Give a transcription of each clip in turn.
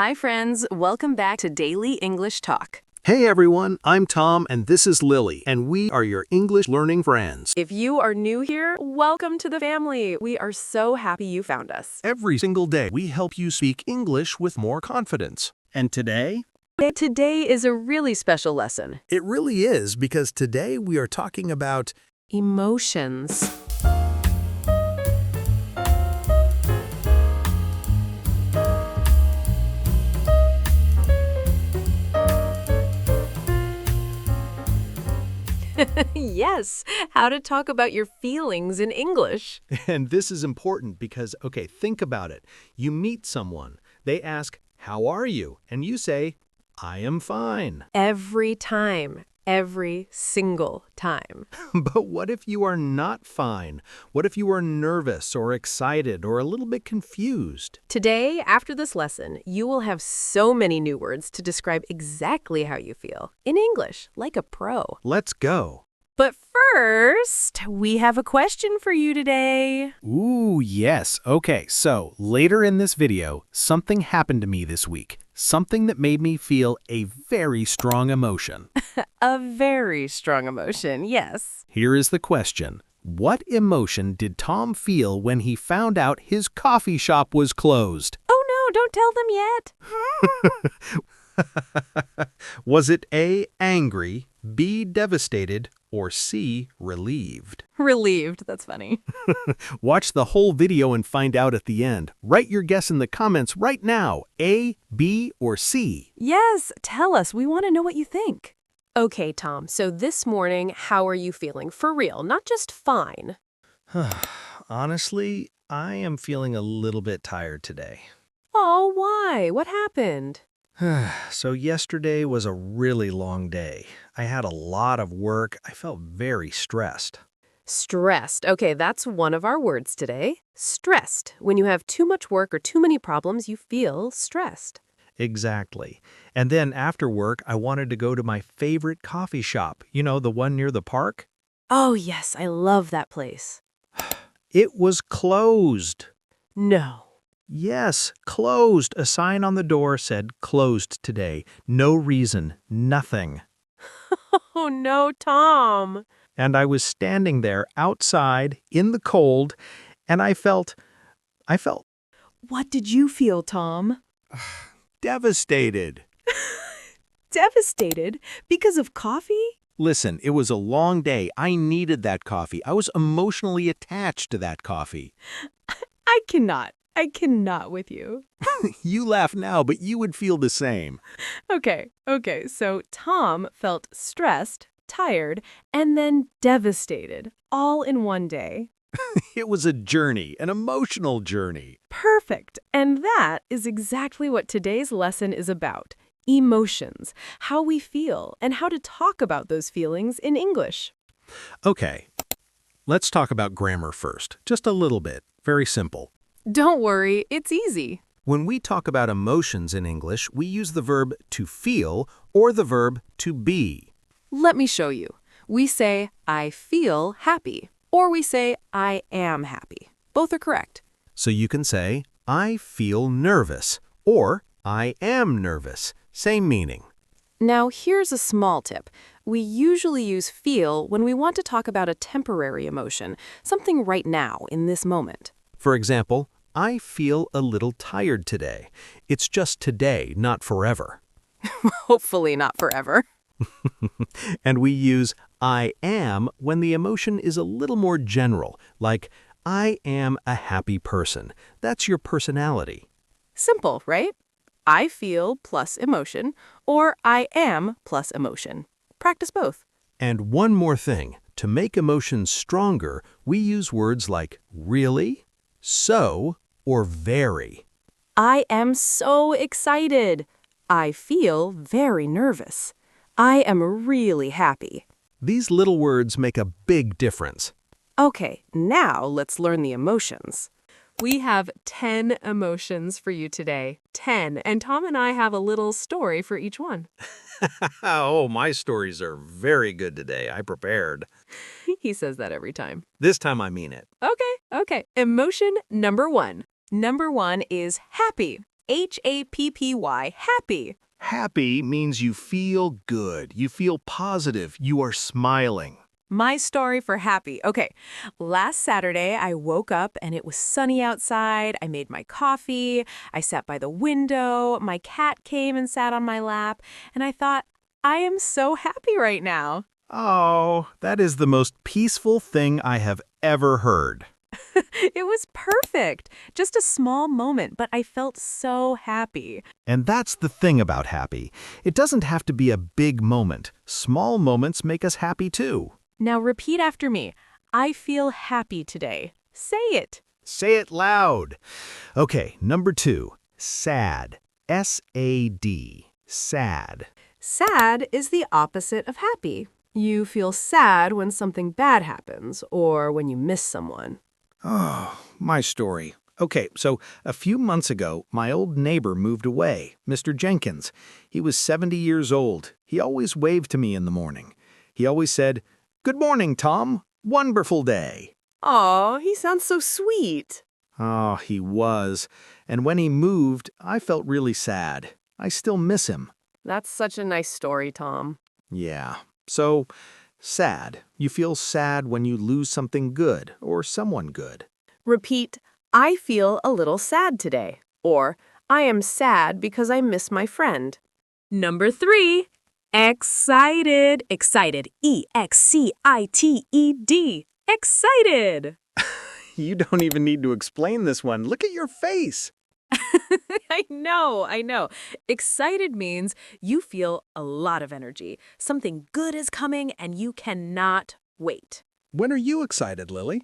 Hi, friends. Welcome back to Daily English Talk. Hey everyone, I'm Tom and this is Lily, and we are your English learning friends. If you are new here, welcome to the family. We are so happy you found us. Every single day, we help you speak English with more confidence. And today? Today is a really special lesson. It really is, because today we are talking about Emotions. Yes, how to talk about your feelings in English. And this is important because, think about it. You meet someone, they ask, "How are you?" And you say, "I am fine." Every time. Every single time. But what if you are not fine? What if you are nervous or excited or a little bit confused? Today, after this lesson, you will have so many new words to describe exactly how you feel in English, like a pro. Let's go. But first, we have a question for you today. Ooh, yes. Okay, so later in this video, something happened to me this week. Something that made me feel a very strong emotion. A very strong emotion, yes. Here is the question. What emotion did Tom feel when he found out his coffee shop was closed? Oh no, don't tell them yet. Was it A, angry, B, devastated, or C, relieved? Relieved, that's funny. Watch the whole video and find out at the end. Write your guess in the comments right now. A, B, or C? Yes, tell us. We want to know what you think. Okay, Tom, so this morning, how are you feeling? For real, not just fine. Honestly, I am feeling a little bit tired today. Oh, why? What happened? So yesterday was a really long day. I had a lot of work. I felt very stressed. Stressed. Okay, that's one of our words today. Stressed. When you have too much work or too many problems, you feel stressed. Exactly. And then after work, I wanted to go to my favorite coffee shop. You know, the one near the park? Oh, yes, I love that place. It was closed. No. Yes, closed. A sign on the door said closed today. No reason, nothing. Oh, no, Tom. And I was standing there outside in the cold, and I felt What did you feel, Tom? devastated. Devastated? Because of coffee? Listen, it was a long day. I needed that coffee. I was emotionally attached to that coffee. I cannot with you. You laugh now, but you would feel the same. Okay, so Tom felt stressed, tired, and then devastated, all in one day. It was a journey, an emotional journey. Perfect. And that is exactly what today's lesson is about. Emotions, how we feel, and how to talk about those feelings in English. Okay, let's talk about grammar first. Just a little bit. Very simple. Don't worry, it's easy. When we talk about emotions in English, we use the verb to feel or the verb to be. Let me show you. We say, I feel happy, or we say, I am happy. Both are correct. So you can say, I feel nervous, or I am nervous. Same meaning. Now, here's a small tip. We usually use feel when we want to talk about a temporary emotion, something right now, in this moment. For example, I feel a little tired today. It's just today, not forever. Hopefully not forever. And we use I am when the emotion is a little more general, like I am a happy person. That's your personality. Simple, right? I feel plus emotion, or I am plus emotion. Practice both. And one more thing, to make emotions stronger, we use words like really, so, or very. I am so excited. I feel very nervous. I am really happy. These little words make a big difference. Okay, now let's learn the emotions. We have 10 emotions for you today. 10, and Tom and I have a little story for each one. Oh, my stories are very good today. I prepared. He says that every time. This time I mean it. Okay. Emotion number 1. Number 1 is happy. Happy, happy. Happy means you feel good, you feel positive, you are smiling. My story for happy. Okay, last Saturday I woke up and it was sunny outside. I made my coffee. I sat by the window. My cat came and sat on my lap. And I thought, I am so happy right now. Oh, that is the most peaceful thing I have ever heard. It was perfect. Just a small moment, but I felt so happy. And that's the thing about happy. It doesn't have to be a big moment. Small moments make us happy too. Now repeat after me. I feel happy today. Say it. Say it loud. Okay, number 2. Sad. S-A-D. Sad. Sad is the opposite of happy. You feel sad when something bad happens or when you miss someone. Oh, my story. Okay, so a few months ago, my old neighbor moved away, Mr. Jenkins. He was 70 years old. He always waved to me in the morning. He always said, "Good morning, Tom. Wonderful day." Aw, he sounds so sweet. Oh, he was. And when he moved, I felt really sad. I still miss him. That's such a nice story, Tom. Yeah. So, sad. You feel sad when you lose something good or someone good. Repeat, I feel a little sad today. Or, I am sad because I miss my friend. Number 3, excited. Excited. E-X-C-I-T-E-D. Excited. You don't even need to explain this one. Look at your face. I know. Excited means you feel a lot of energy. Something good is coming and you cannot wait. When are you excited, Lily?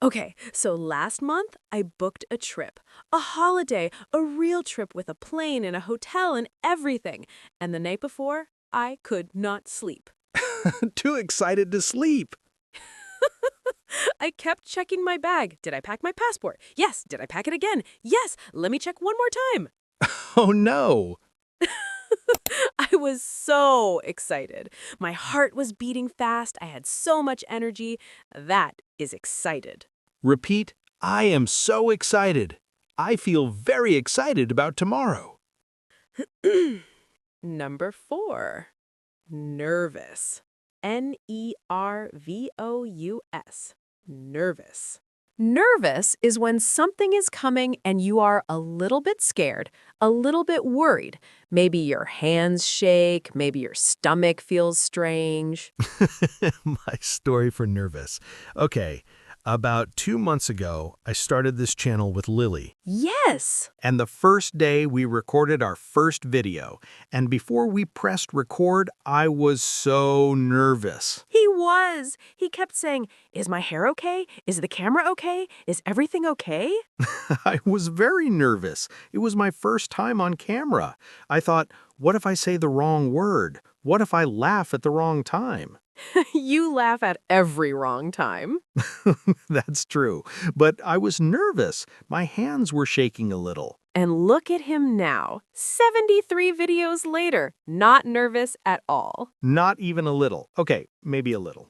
Okay, so last month I booked a trip, a holiday, a real trip with a plane and a hotel and everything. And the night before, I could not sleep. Too excited to sleep. I kept checking my bag. Did I pack my passport? Yes. Did I pack it again? Yes. Let me check one more time. Oh, no. I was so excited. My heart was beating fast. I had so much energy. That is excited. Repeat, I am so excited. I feel very excited about tomorrow. Number 4, nervous. N-E-R-V-O-U-S. Nervous. Nervous is when something is coming and you are a little bit scared, a little bit worried. Maybe your hands shake, maybe your stomach feels strange. My story for nervous. Okay, about 2 months ago, I started this channel with Lily. Yes! And the first day we recorded our first video. And before we pressed record, I was so nervous. He was. He kept saying, is my hair okay? Is the camera okay? Is everything okay? I was very nervous. It was my first time on camera. I thought, what if I say the wrong word? What if I laugh at the wrong time? You laugh at every wrong time. That's true. But I was nervous. My hands were shaking a little. And look at him now, 73 videos later, not nervous at all. Not even a little. Okay, maybe a little.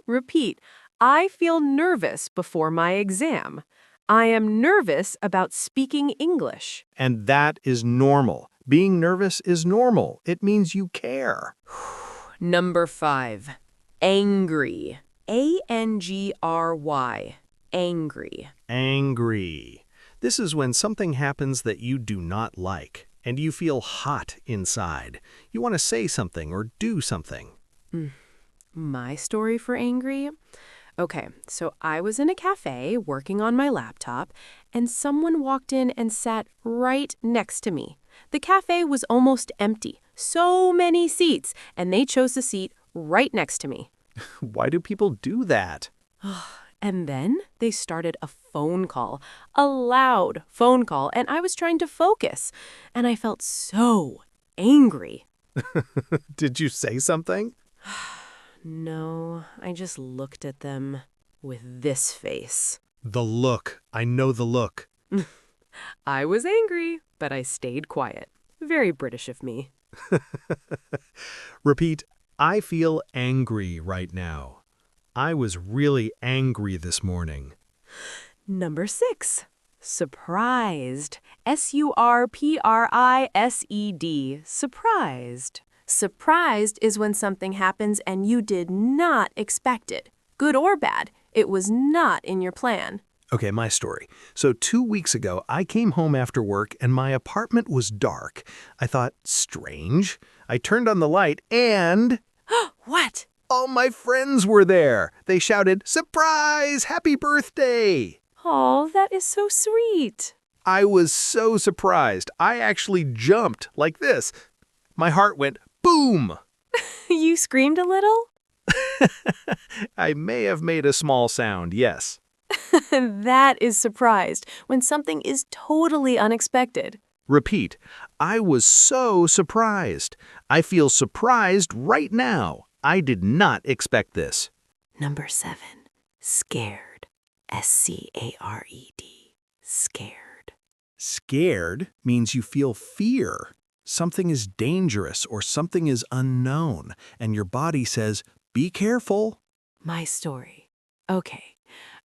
Repeat, I feel nervous before my exam. I am nervous about speaking English. And that is normal. Being nervous is normal. It means you care. Number 5, angry. A-N-G-R-Y. Angry. Angry. This is when something happens that you do not like, and you feel hot inside. You want to say something or do something. My story for angry? Okay, so I was in a cafe working on my laptop, and someone walked in and sat right next to me. The cafe was almost empty, so many seats, and they chose a seat right next to me. Why do people do that? And then they started a phone call, a loud phone call, and I was trying to focus, and I felt so angry. Did you say something? No, I just looked at them with this face. The look. I know the look. I was angry, but I stayed quiet. Very British of me. Repeat, I feel angry right now. I was really angry this morning. Number 6, Surprised. S-U-R-P-R-I-S-E-D. Surprised. Surprised is when something happens and you did not expect it. Good or bad, it was not in your plan. Okay, my story. So 2 weeks ago, I came home after work and my apartment was dark. I thought, strange. I turned on the light and What? all my friends were there. They shouted, "Surprise! Happy birthday!" Oh, that is so sweet. I was so surprised. I actually jumped like this. My heart went boom. You screamed a little? I may have made a small sound, yes. That is surprised, when something is totally unexpected. Repeat. I was so surprised. I feel surprised right now. I did not expect this. Number 7. Scared. S-C-A-R-E-D. Scared. Scared means you feel fear. Something is dangerous or something is unknown, and your body says, be careful. My story. Okay.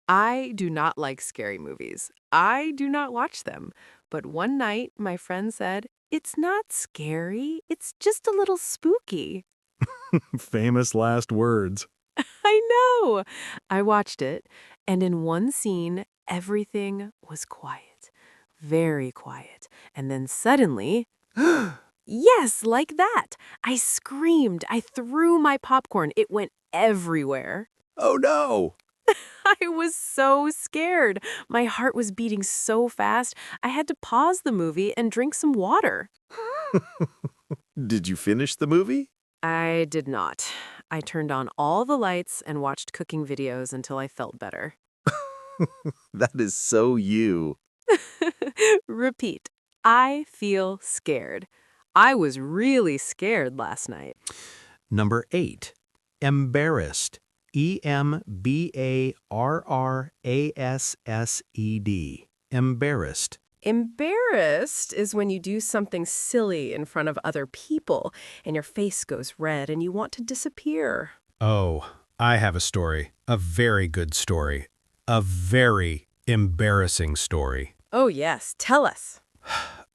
I do not like scary movies. I do not watch them. But one night, my friend said, "It's not scary. It's just a little spooky." Famous last words. I know. I watched it, and in one scene, everything was quiet. Very quiet. And then suddenly, yes, like that. I screamed. I threw my popcorn. It went everywhere. Oh no! I was so scared. My heart was beating so fast, I had to pause the movie and drink some water. Did you finish the movie? I did not. I turned on all the lights and watched cooking videos until I felt better. That is so you. Repeat. I feel scared. I was really scared last night. Number 8. Embarrassed. E-M-B-A-R-R-A-S-S-E-D. Embarrassed. Embarrassed is when you do something silly in front of other people and your face goes red and you want to disappear. Oh, I have a story. A very good story. A very embarrassing story. Oh, yes. Tell us.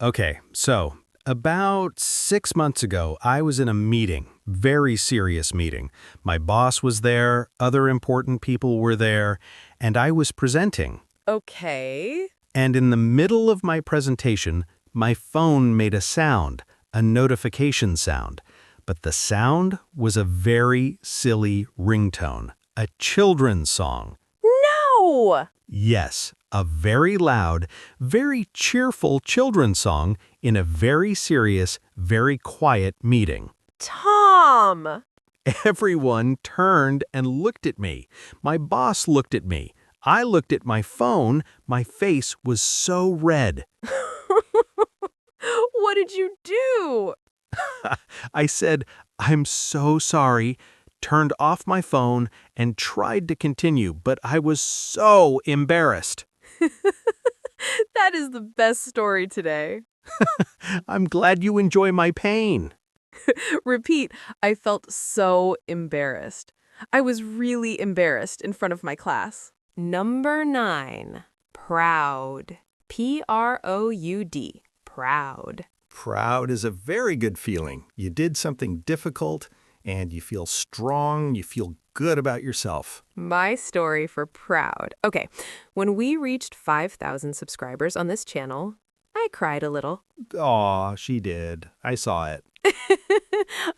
Okay, so about 6 months ago, I was in a meeting, very serious meeting. My boss was there, other important people were there, and I was presenting. Okay. And in the middle of my presentation, my phone made a sound, a notification sound. But the sound was a very silly ringtone, a children's song. No! Yes, a very loud, very cheerful children's song in a very serious, very quiet meeting. Tom! Everyone turned and looked at me. My boss looked at me. I looked at my phone. My face was so red. What did you do? I said, "I'm so sorry," turned off my phone, and tried to continue, but I was so embarrassed. That is the best story today. I'm glad you enjoy my pain. Repeat, I felt so embarrassed. I was really embarrassed in front of my class. Number 9. Proud. P-R-O-U-D. Proud. Proud is a very good feeling. You did something difficult, and you feel strong, you feel good about yourself. My story for proud. Okay, when we reached 5,000 subscribers on this channel, I cried a little. Aw, she did. I saw it.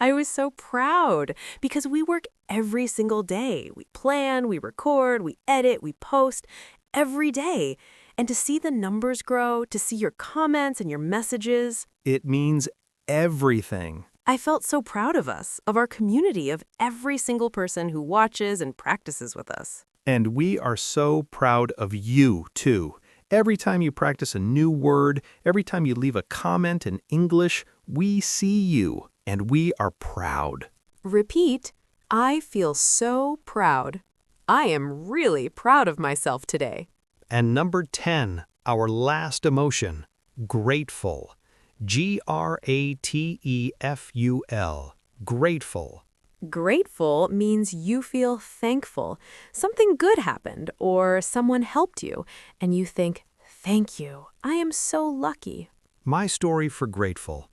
I was so proud because we work every single day. We plan, we record, we edit, we post every day. And to see the numbers grow, to see your comments and your messages, It means everything. I felt so proud of us, of our community, of every single person who watches and practices with us. And we are so proud of you, too. Every time you practice a new word, every time you leave a comment in English, we see you, and we are proud. Repeat, I feel so proud. I am really proud of myself today. And number 10, our last emotion, grateful. G-R-A-T-E-F-U-L. Grateful. Grateful means you feel thankful. Something good happened or someone helped you, and you think, Thank you. I am so lucky. My story for grateful.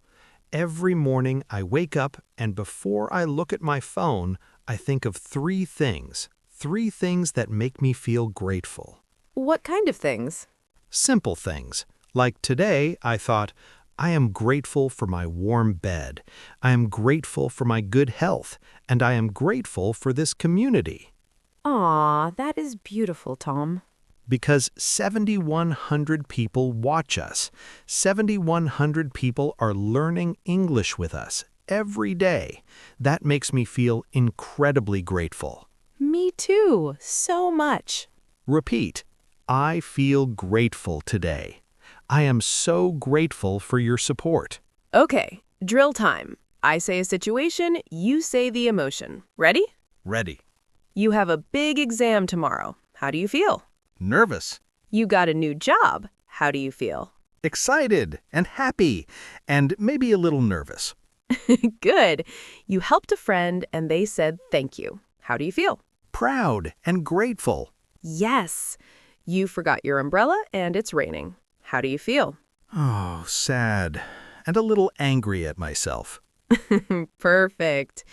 Every morning I wake up and before I look at my phone, I think of three things that make me feel grateful. What kind of things? Simple things. Like today, I thought, I am grateful for my warm bed. I am grateful for my good health. And I am grateful for this community. Aw, that is beautiful, Tom. Because 7,100 people watch us. 7,100 people are learning English with us every day. That makes me feel incredibly grateful. Me too, so much. Repeat, I feel grateful today. I am so grateful for your support. Okay, drill time. I say a situation, you say the emotion. Ready? Ready. You have a big exam tomorrow. How do you feel? Nervous. You got a new job. How do you feel? Excited and happy, and maybe a little nervous. Good. You helped a friend and they said thank you. How do you feel? Proud and grateful. Yes. You forgot your umbrella and it's raining. How do you feel? Oh, sad and a little angry at myself. Perfect.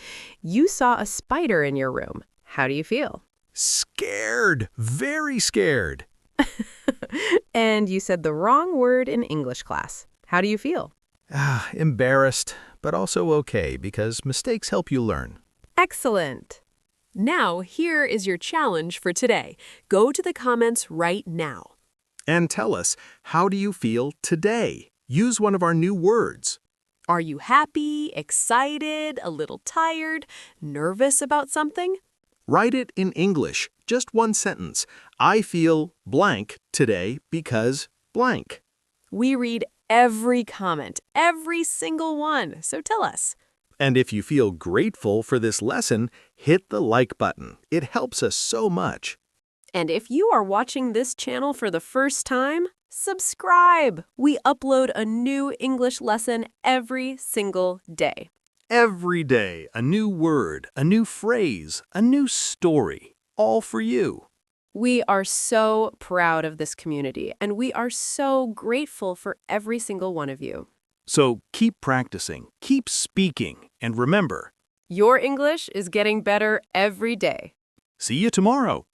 You saw a spider in your room. How do you feel? Scared, very scared. And you said the wrong word in English class. How do you feel? Embarrassed, but also okay because mistakes help you learn. Excellent. Now, here is your challenge for today. Go to the comments right now. And tell us, how do you feel today? Use one of our new words. Are you happy, excited, a little tired, nervous about something? Write it in English, just one sentence. I feel blank today because blank. We read every comment, every single one, so tell us. And if you feel grateful for this lesson, hit the like button. It helps us so much. And if you are watching this channel for the first time, subscribe. We upload a new English lesson every single day. Every day, a new word, a new phrase, a new story, all for you. We are so proud of this community, and we are so grateful for every single one of you. So keep practicing, keep speaking, and remember, Your English is getting better every day. see you tomorrow.